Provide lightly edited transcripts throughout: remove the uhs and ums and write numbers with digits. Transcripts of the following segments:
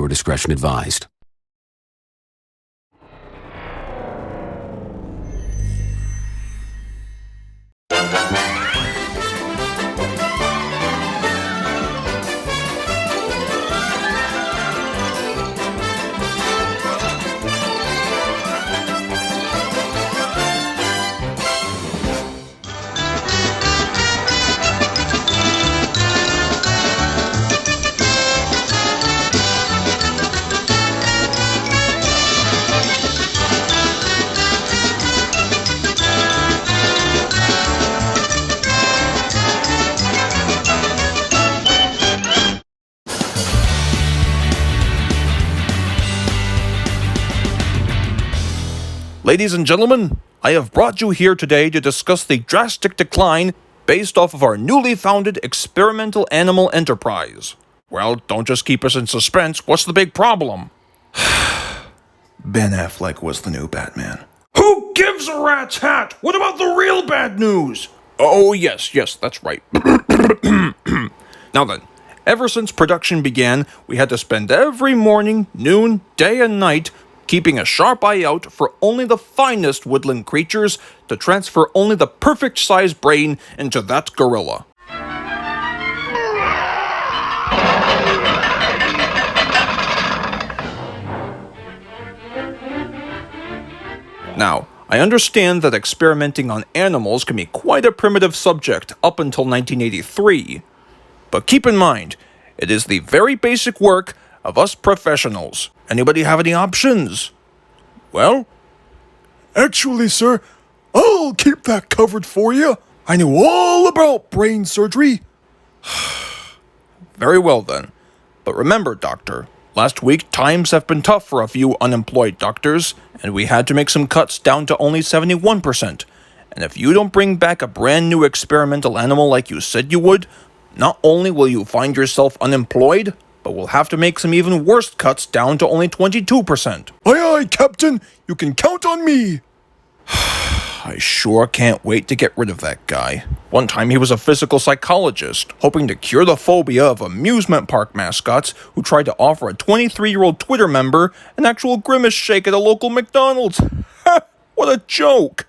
Viewer discretion advised. Ladies and gentlemen, I have brought you here today to discuss the drastic decline based off of our newly founded experimental animal enterprise. Well, don't just keep us in suspense. What's the big problem? Ben Affleck was the new Batman. Who gives a rat's hat? What about the real bad news? Oh, yes, that's right. Now then, ever since production began, we had to spend every morning, noon, day and night keeping a sharp eye out for only the finest woodland creatures to transfer only the perfect size brain into that gorilla. Now, I understand that experimenting on animals can be quite a primitive subject up until 1983. But keep in mind, it is the very basic work of us professionals. Anybody have any options? Well? Actually, sir, I'll keep that covered for you. I know all about brain surgery. Very well then. But remember, Doctor, last week times have been tough for a few unemployed doctors, and we had to make some cuts down to only 71%. And if you don't bring back a brand new experimental animal like you said you would, not only will you find yourself unemployed, but we'll have to make some even worse cuts down to only 22%. Aye, Captain. You can count on me. I sure can't wait to get rid of that guy. One time he was a physical psychologist, hoping to cure the phobia of amusement park mascots who tried to offer a 23-year-old Twitter member an actual grimace shake at a local McDonald's. Ha! What a joke!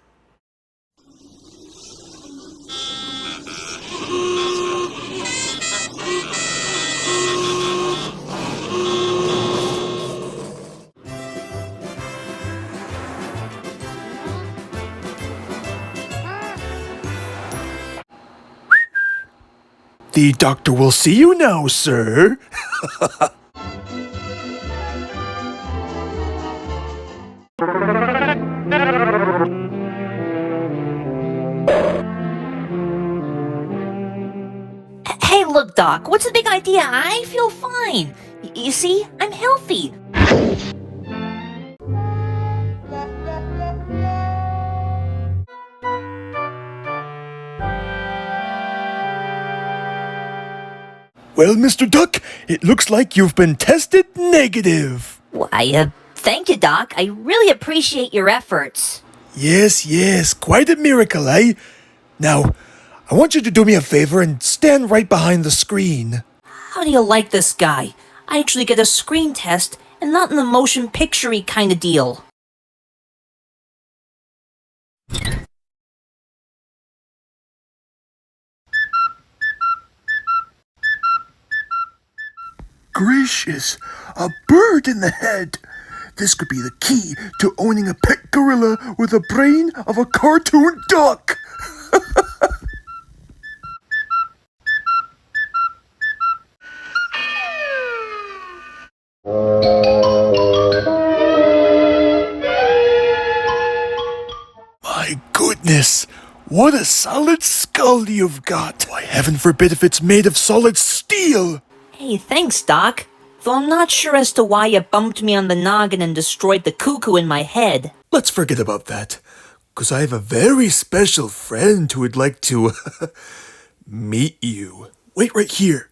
The doctor will see you now, sir. Hey, look, Doc, what's the big idea? I feel fine. You see, I'm healthy. Well, Mr. Duck, it looks like you've been tested negative. Why, thank you, Doc. I really appreciate your efforts. Yes, quite a miracle, eh? Now, I want you to do me a favor and stand right behind the screen. How do you like this guy? I actually get a screen test and not in the motion picture-y kind of deal. Gracious, a bird in the head. This could be the key to owning a pet gorilla with a brain of a cartoon duck. My goodness, what a solid skull you've got. Why, heaven forbid if it's made of solid steel. Hey, thanks, Doc. Though I'm not sure as to why you bumped me on the noggin and destroyed the cuckoo in my head. Let's forget about that, 'cause I have a very special friend who would like to meet you. Wait right here.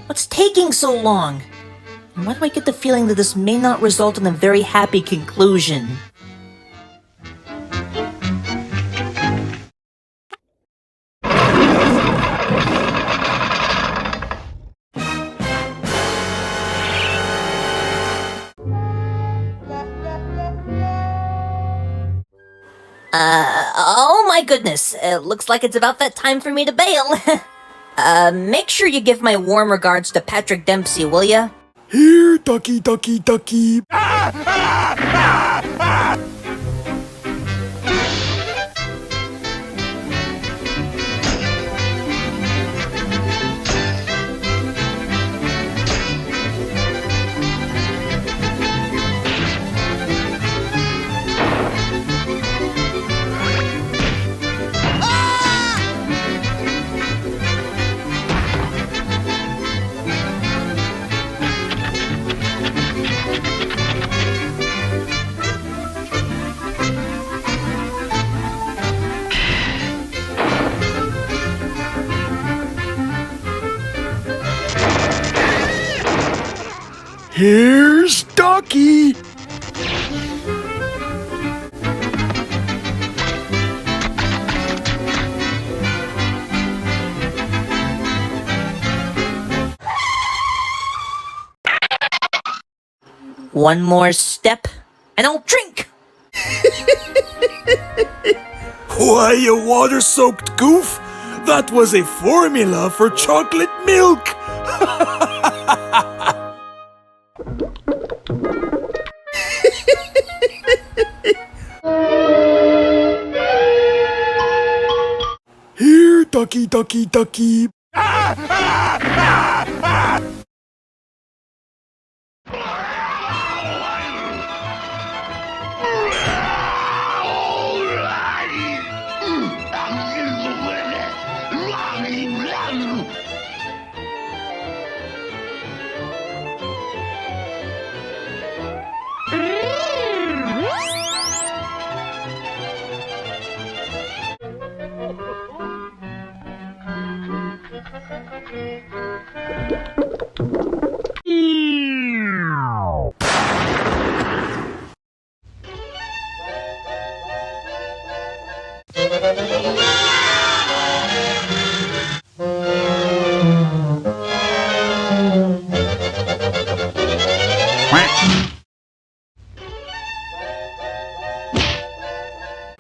What's taking so long? Why do I get the feeling that this may not result in a very happy conclusion? Oh my goodness, looks like it's about that time for me to bail. Make sure you give my warm regards to Patrick Dempsey, will ya? Here, ducky, ducky, ducky. Here's Ducky. One more step, and I'll drink! Why, you water-soaked goof? That was a formula for chocolate milk. Here, ducky, ducky, ducky.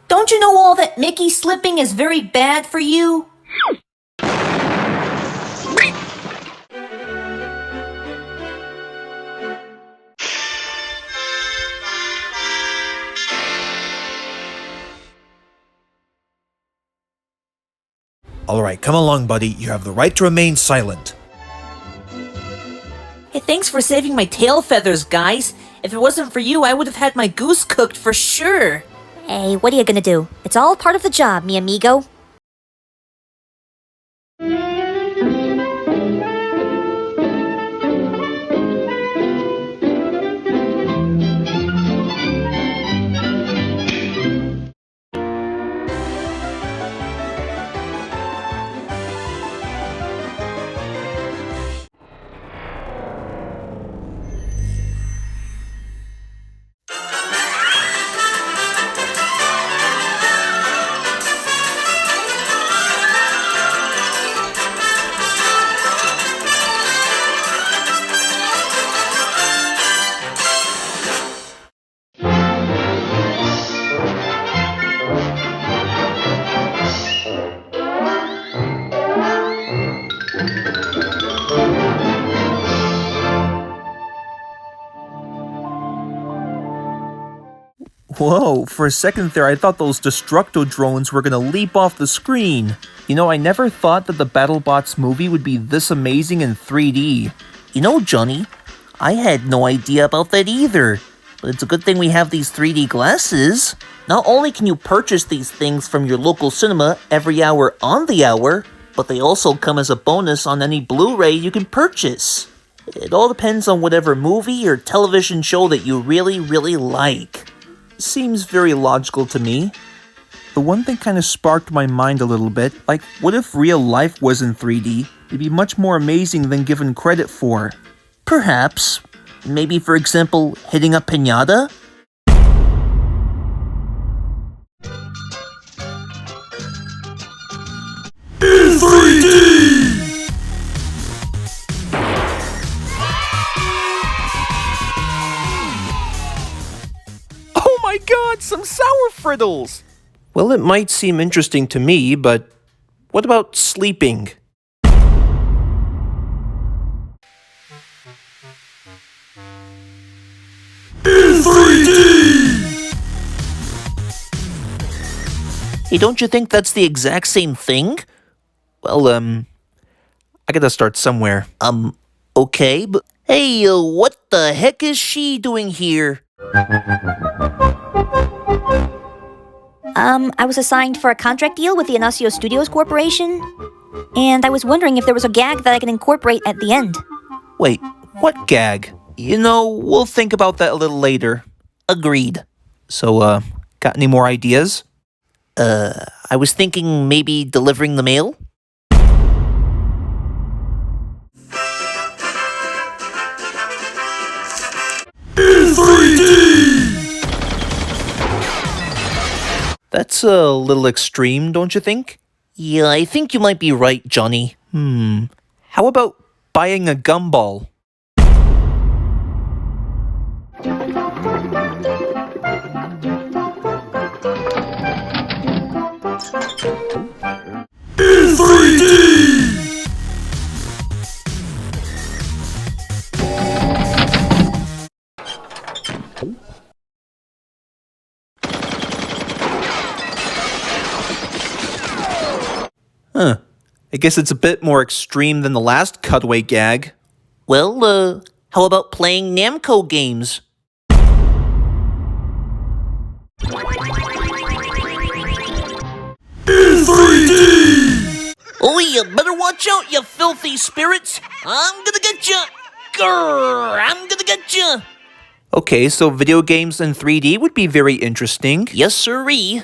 Don't you know all that Mickey slipping is very bad for you? Alright, come along, buddy. You have the right to remain silent. Hey, thanks for saving my tail feathers, guys. If it wasn't for you, I would have had my goose cooked for sure. Hey, what are you gonna do? It's all part of the job, mi amigo. Whoa, for a second there I thought those Destructo drones were gonna leap off the screen. You know, I never thought that the BattleBots movie would be this amazing in 3D. You know, Johnny, I had no idea about that either. But it's a good thing we have these 3D glasses. Not only can you purchase these things from your local cinema every hour on the hour, but they also come as a bonus on any Blu-ray you can purchase. It all depends on whatever movie or television show that you really, really like. Seems very logical to me. The one thing kind of sparked my mind a little bit, like what if real life was in 3D? It'd be much more amazing than given credit for. Perhaps. Maybe, for example, hitting a piñata? Oh my god, some sour frittles! Well, it might seem interesting to me, but what about sleeping? Hey, don't you think that's the exact same thing? Well, I gotta start somewhere. Okay, but... Hey, what the heck is she doing here? I was assigned for a contract deal with the Inacio Studios Corporation, and I was wondering if there was a gag that I can incorporate at the end. Wait, what gag? You know, we'll think about that a little later. Agreed. So, got any more ideas? I was thinking maybe delivering the mail? That's a little extreme, don't you think? Yeah, I think you might be right, Johnny. How about buying a gumball? I guess it's a bit more extreme than the last cutaway gag. Well, how about playing Namco games? Oh, you better watch out, you filthy spirits! I'm gonna get you! Grrr, I'm gonna get you! Okay, so video games in 3D would be very interesting. Yes, sirree.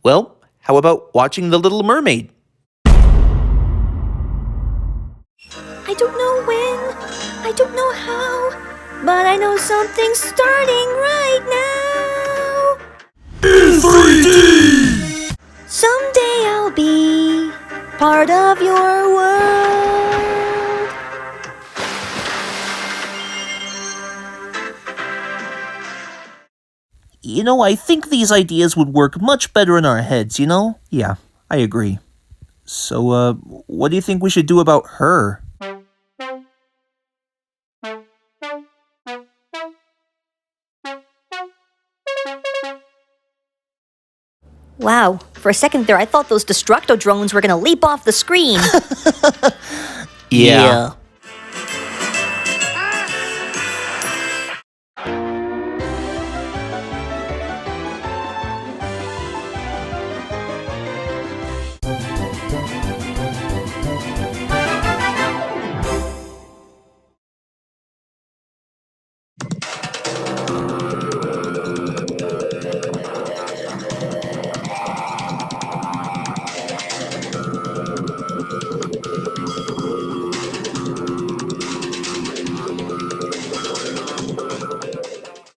Well, how about watching The Little Mermaid? I don't know when, I don't know how, but I know something's starting right now. In 3D! Someday I'll be part of your world. You know, I think these ideas would work much better in our heads, you know? Yeah, I agree. So, what do you think we should do about her? Wow, for a second there I thought those Destructo drones were gonna leap off the screen. Yeah.